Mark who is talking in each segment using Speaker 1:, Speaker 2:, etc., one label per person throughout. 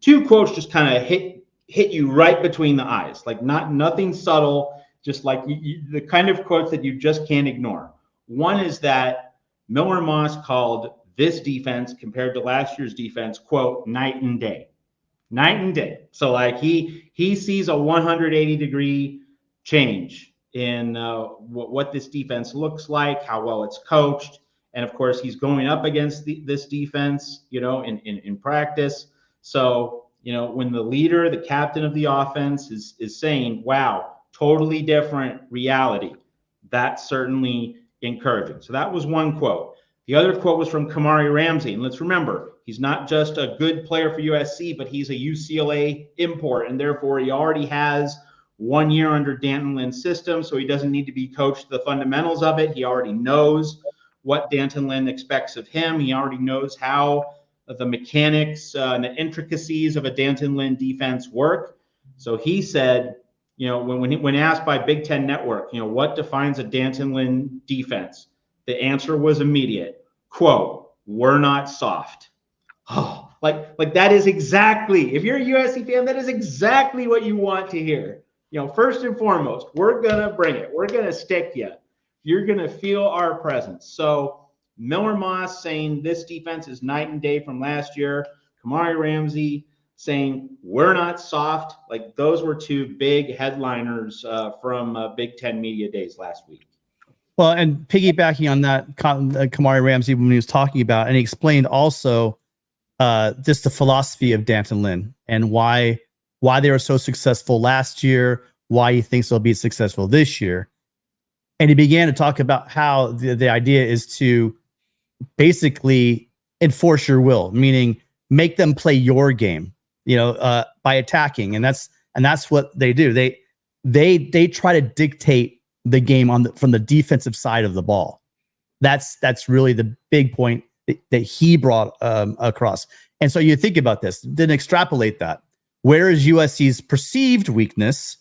Speaker 1: Two quotes just kind of hit you right between the eyes, like nothing subtle, just like the kind of quotes that you just can't ignore. One is that Miller Moss called this defense compared to last year's defense, quote, night and day. Night and day. So like he sees a 180-degree change in what this defense looks like, how well it's coached, and of course he's going up against this defense, in practice. So when the leader, the captain of the offense, is saying, "Wow, totally different reality," that's certainly encouraging. So that was one quote. The other quote was from Kamari Ramsey. And let's remember, he's not just a good player for USC, but he's a UCLA import. And therefore, he already has 1 year under D'Anton Lynn's system. So he doesn't need to be coached the fundamentals of it. He already knows what D'Anton Lynn expects of him. He already knows how the mechanics and the intricacies of a D'Anton Lynn defense work. So he said, when asked by Big Ten Network, what defines a D'Anton Lynn defense? The answer was immediate. Quote, "We're not soft." Oh, like that is exactly, if you're a USC fan, that is exactly what you want to hear. First and foremost, we're going to bring it. We're going to stick you. You're going to feel our presence. So Miller Moss saying this defense is night and day from last year. Kamari Ramsey saying we're not soft. Like those were two big headliners from Big Ten Media Days last week.
Speaker 2: Well, and piggybacking on that, Kamari Ramsey, when he was talking about, and he explained also just the philosophy of D'Anton Lynn and why they were so successful last year, why he thinks they'll be successful this year. And he began to talk about how the idea is to basically enforce your will, meaning make them play your game, by attacking. And that's what they do. They try to dictate the game from the defensive side of the ball. That's really the big point that he brought across. And so you think about this, then extrapolate that. Where is USC's perceived weakness?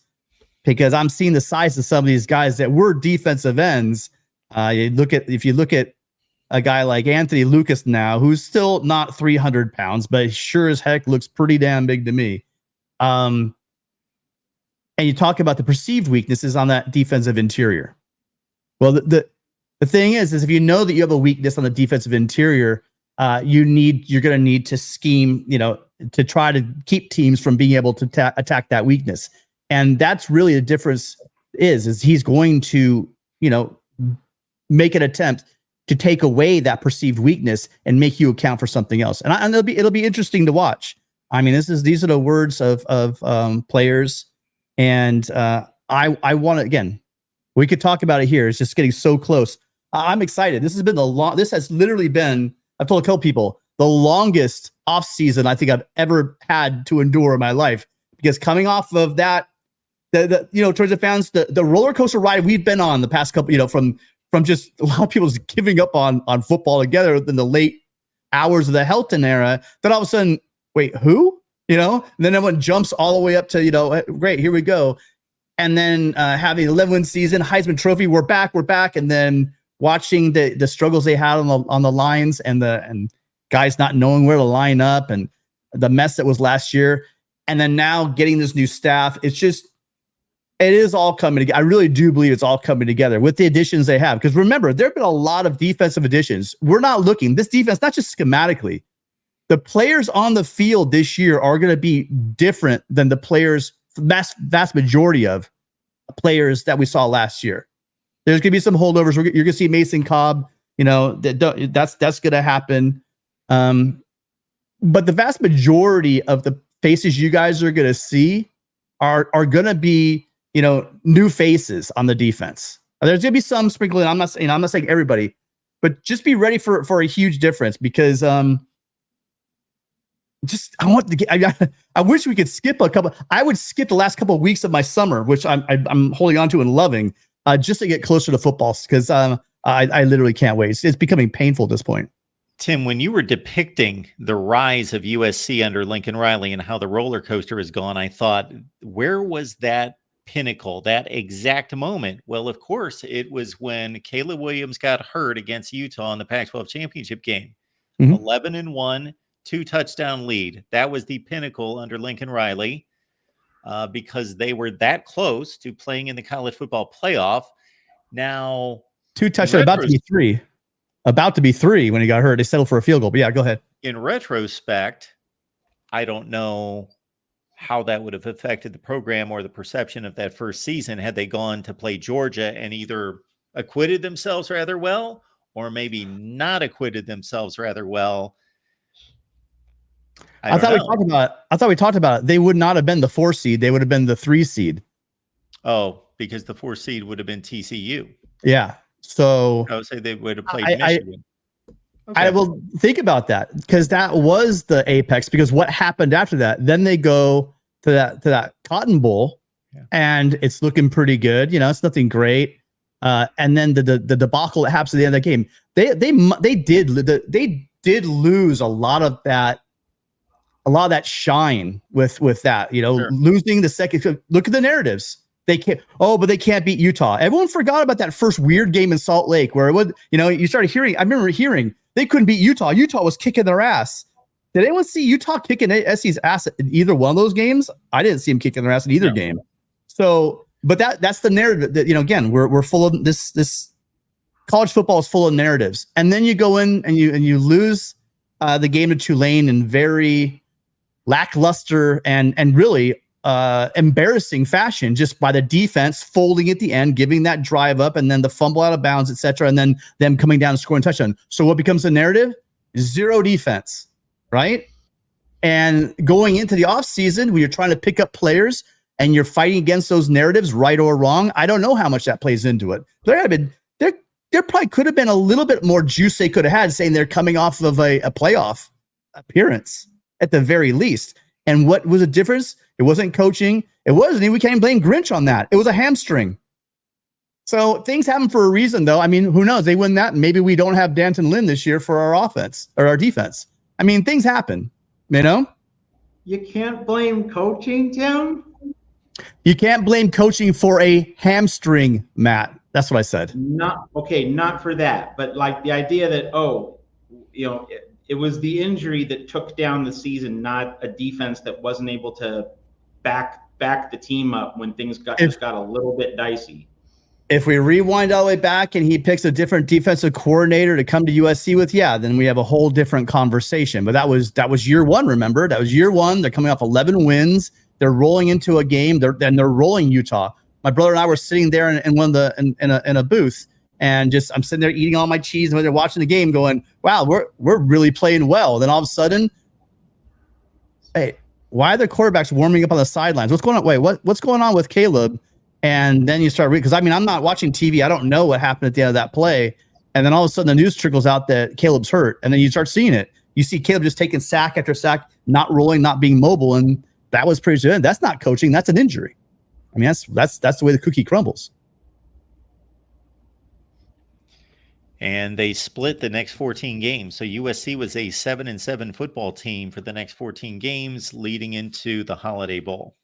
Speaker 2: Because I'm seeing the size of some of these guys that were defensive ends. If you look at a guy like Anthony Lucas now, who's still not 300 pounds, but sure as heck looks pretty damn big to me. And you talk about the perceived weaknesses on that defensive interior. Well, the thing is if you know that you have a weakness on the defensive interior, you're going to need to scheme, to try to keep teams from being able to attack that weakness. And that's really the difference is he's going to, make an attempt to take away that perceived weakness and make you account for something else. And it'll be interesting to watch. I mean, these are the words of players. And I want to, again, we could talk about it here. It's just getting so close. I'm excited. This has literally been, I've told a couple people, the longest off season I think I've ever had to endure in my life, because coming off of that, towards the fans, the roller coaster ride we've been on the past couple, from just a lot of people just giving up on football together in the late hours of the Helton era, then all of a sudden, wait, who? And then everyone jumps all the way up to, great, here we go. And then having an 11-win season, Heisman Trophy, we're back. And then watching the struggles they had on the lines and guys not knowing where to line up and the mess that was last year. And then now getting this new staff, it is all coming together. I really do believe it's all coming together with the additions they have. Because remember, there have been a lot of defensive additions. We're not looking, this defense, not just schematically, the players on the field this year are going to be different than the players, vast majority of players that we saw last year. There's going to be some holdovers. You're going to see Mason Cobb, that's going to happen. But the vast majority of the faces you guys are going to see are going to be, new faces on the defense. There's going to be some sprinkling. I'm not saying everybody, but just be ready for a huge difference because, I wish we could skip a couple. I would skip the last couple of weeks of my summer, which I'm holding on to and loving, just to get closer to football because I literally can't wait. It's becoming painful at this point.
Speaker 3: Tim, when you were depicting the rise of USC under Lincoln Riley and how the roller coaster has gone, I thought, where was that pinnacle, that exact moment? Well, of course, it was when Caleb Williams got hurt against Utah in the Pac-12 championship game. 11-1. 2-touchdown lead. That was the pinnacle under Lincoln Riley because they were that close to playing in the college football playoff. Now,
Speaker 2: 2 touchdowns, about to be three when he got hurt. They settled for a field goal. But yeah, go ahead.
Speaker 3: In retrospect, I don't know how that would have affected the program or the perception of that first season had they gone to play Georgia and either acquitted themselves rather well or maybe not acquitted themselves rather well. I thought
Speaker 2: we talked about it. They would not have been the 4 seed. They would have been the 3 seed.
Speaker 3: Oh, because the 4 seed would have been TCU.
Speaker 2: Yeah. So
Speaker 3: I would say they would have played Michigan.
Speaker 2: Okay. I will think about that because that was the apex. Because what happened after that? Then they go to that Cotton Bowl, and it's looking pretty good. You know, it's nothing great. And then the debacle that happens at the end of the game. They did lose a lot of that shine with that. You know, losing the second. Look at the narratives. They can't. Oh, but they can't beat Utah. Everyone forgot about that first weird game in Salt Lake where it would. You know, you started hearing. I remember hearing. They couldn't beat Utah. Utah was kicking their ass. Did anyone see Utah kicking SC's ass in either one of those games? I didn't see them kicking their ass in either game. So, but that's the narrative that, you know, again, we're full of this college football is full of narratives. And then you go in and you lose the game to Tulane in very lackluster and really embarrassing fashion, just by the defense folding at the end, giving that drive up, and then the fumble out of bounds, etc., and then them coming down and scoring a touchdown. So what becomes the narrative? Zero defense, right? And going into the offseason, when you're trying to pick up players and you're fighting against those narratives, right or wrong, I don't know how much that plays into it. There probably could have been a little bit more juice they could have had, saying they're coming off of a playoff appearance at the very least. And what was the difference? It wasn't coaching. It wasn't. We can't blame Grinch on that. It was a hamstring. So things happen for a reason, though. I mean, who knows? They win that. Maybe we don't have Danton Lynn this year for our offense or our defense. I mean, things happen, you know?
Speaker 1: You can't blame coaching, Tim.
Speaker 2: You can't blame coaching for a hamstring, Matt. That's what I said.
Speaker 1: Not for that. But like the idea that, it was the injury that took down the season, not a defense that wasn't able to back the team up when things got a little bit dicey.
Speaker 2: If we rewind all the way back and he picks a different defensive coordinator to come to USC with, then we have a whole different conversation. But that was year one, remember? That was year one. They're coming off 11 wins. They're rolling into a game. They're rolling Utah. My brother and I were sitting there in a booth, and I'm sitting there eating all my cheese, and they're watching the game going, wow, we're really playing well. Then all of a sudden, hey, why are the quarterbacks warming up on the sidelines? What's going on? Wait, what's going on with Caleb? And then you start because I'm not watching TV. I don't know what happened at the end of that play. And then all of a sudden the news trickles out that Caleb's hurt. And then you start seeing it. You see Caleb just taking sack after sack, not rolling, not being mobile. And that was pretty good. That's not coaching. That's an injury. I mean, that's the way the cookie crumbles.
Speaker 3: And they split the next 14 games. So USC was a 7-7 football team for the next 14 games leading into the Holiday Bowl.